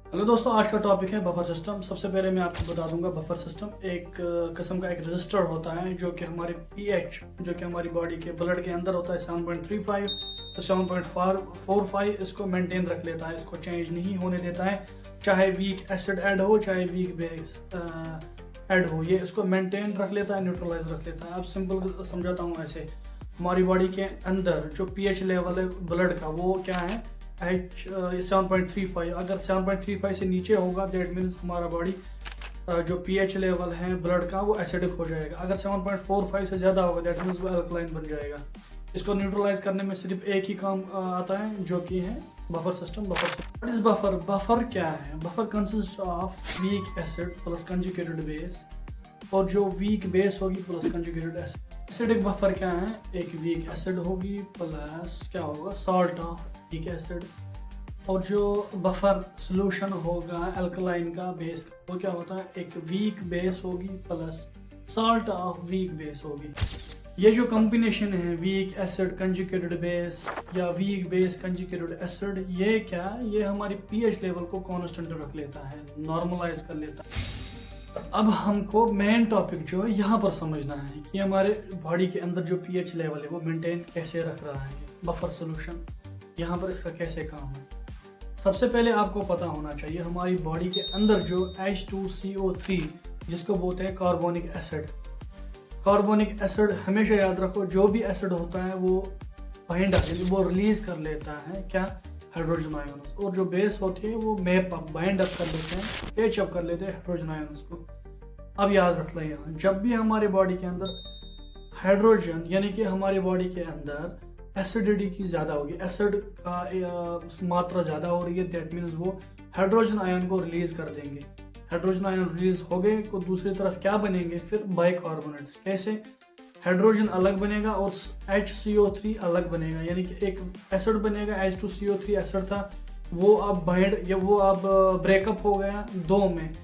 Hello दोस्तों, आज का टॉपिक है बफर सिस्टम। सबसे पहले मैं आपको बता दूंगा बफर सिस्टम एक किस्म का एक रजिस्टर होता है जो कि हमारे पीएच जो कि हमारी बॉडी के ब्लड के अंदर होता है 7.35 तो 7.45 इसको मेंटेन रख लेता है, इसको चेंज नहीं होने देता है। चाहे वीक एसिड ऐड हो चाहे वीक बेस ऐड हो, ये इसको मेंटेन रख लेता है, न्यूट्रलाइज रख लेता है। अब सिंपल समझाता हूँ ऐसे। हमारी बॉडी के अंदर जो पीएच लेवल है ब्लड का वो क्या है, H 7.35। अगर 7.35 से नीचे होगा दैट मीन्स हमारा बॉडी जो पीएच लेवल है ब्लड का वो एसिडिक हो जाएगा। अगर 7.45 से ज़्यादा होगा दैट मीन्स वो अल्कलाइन बन जाएगा। इसको न्यूट्रलाइज करने में सिर्फ एक ही काम आता है जो कि है buffer system. What is buffer? Buffer क्या है? Buffer consist of weak acid plus conjugated base, और जो वीक बेस होगी plus conjugated acid. Acidic buffer क्या है? एक वीक एसिड होगी प्लस क्या होगा, सॉल्ट ऑफ वीक एसिड। और जो बफर सॉल्यूशन होगा अल्कलाइन का बेस का वो क्या होता है, एक वीक बेस होगी plus salt of weak base होगी। ये जो कॉम्बिनेशन है वीक एसिड कंजुगेटेड बेस या वीक बेस कंजुगेटेड एसिड, ये क्या, ये हमारी पीएच लेवल को कांस्टेंट रख लेता है, नॉर्मलाइज कर लेता है। अब हमको मेन टॉपिक जो है यहाँ पर समझना है कि हमारे बॉडी के अंदर जो पीएच लेवल है वो मेंटेन कैसे रख रहा है बफर सॉल्यूशन, यहाँ पर इसका कैसे काम है। सबसे पहले आपको पता होना चाहिए हमारी बॉडी के अंदर जो H2CO3 जिसको बोलते हैं कार्बोनिक एसिड। कार्बोनिक एसिड हमेशा याद रखो, जो भी एसिड होता है वो वो रिलीज कर लेता है क्या, हाइड्रोजन आयंस। और जो बेस होती है वो बाइंड अप कर लेते हैं, कैच अप कर लेते हैं हाइड्रोजन आयंस को। अब याद रखना यहाँ, जब भी हमारी बॉडी के अंदर हाइड्रोजन यानी कि हमारी बॉडी के अंदर एसिडिटी की ज़्यादा होगी, एसिड का मात्रा ज़्यादा हो रही है, दैट मीन्स वो हाइड्रोजन आयन को रिलीज कर देंगे। हाइड्रोजन आयन रिलीज हो गए तो दूसरी तरफ क्या बनेंगे फिर बाइकार्बोनेट्स। कैसे? हाइड्रोजन अलग बनेगा और HCO3 अलग बनेगा, यानी कि एक एसिड बनेगा, H2CO3 एसिड था, वो अब बाइंड या वो अब ब्रेकअप हो गया दो में,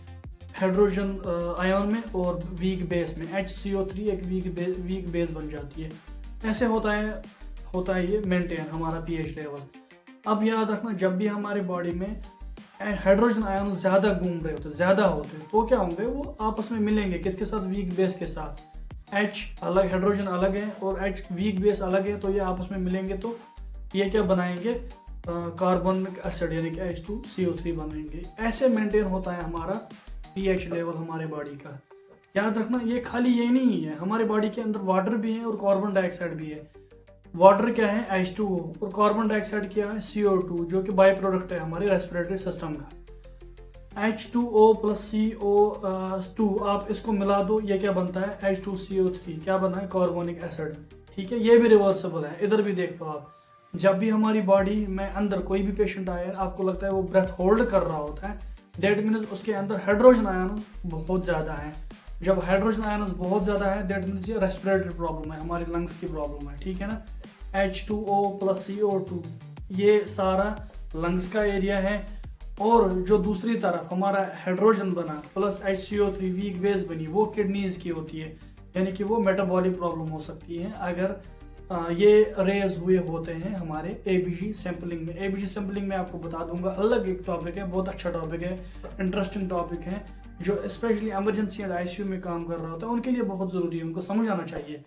हाइड्रोजन आयन में और वीक बेस में। HCO3 एक वीक बेस बन जाती है। ऐसे होता है ये मेंटेन हमारा पीएच लेवल। अब याद रखना, जब भी हमारे बॉडी में हाइड्रोजन आयन ज़्यादा घूम रहे होते, ज़्यादा होते हैं, तो क्या होंगे, वो आपस में मिलेंगे किसके साथ, वीक बेस के साथ। H अलग, हाइड्रोजन अलग है और H वीक बेस अलग है, तो ये आपस में मिलेंगे तो ये क्या बनाएंगे, कार्बोनिक एसिड यानी कि H2CO3 बनाएंगे। ऐसे मेंटेन होता है हमारा पीएच लेवल हमारे बॉडी का। याद रखना, ये खाली ये नहीं है, हमारे बॉडी के अंदर वाटर भी है और कार्बन डाइऑक्साइड भी है। वाटर क्या है, H2O, और कार्बन डाइऑक्साइड क्या है, CO2, जो कि बाई प्रोडक्ट है हमारे रेस्पिरेटरी सिस्टम का। H2O प्लस CO2 आप इसको मिला दो, ये क्या बनता है, H2CO3 क्या बना है, कार्बोनिक एसिड। ठीक है, ये भी रिवर्सिबल है। इधर भी देख लो आप, जब भी हमारी बॉडी में अंदर कोई भी पेशेंट आए, आपको लगता है वो ब्रेथ होल्ड कर रहा होता है, दैट मीन्स उसके अंदर हाइड्रोजन आयन बहुत ज़्यादा है। जब हाइड्रोजन आयन बहुत ज़्यादा है दैट मीन्स ये रेस्पिरेटरी प्रॉब्लम है, हमारी लंग्स की प्रॉब्लम है। ठीक है ना, H2O प्लस CO2 ये सारा लंग्स का एरिया है। और जो दूसरी तरफ हमारा हाइड्रोजन बना प्लस HCO3 वीक बेस बनी, वो किडनीज की होती है, यानी कि वो मेटाबॉलिक प्रॉब्लम हो सकती है अगर ये रेज हुए होते हैं हमारे ABG सैम्पलिंग में। ABG सैम्पलिंग में आपको बता दूंगा, अलग एक टॉपिक है, बहुत अच्छा टॉपिक है, इंटरेस्टिंग टॉपिक है, जो स्पेशली इमरजेंसी एंड ICU में काम कर रहा होता है उनके लिए बहुत ज़रूरी है, उनको समझ आना चाहिए।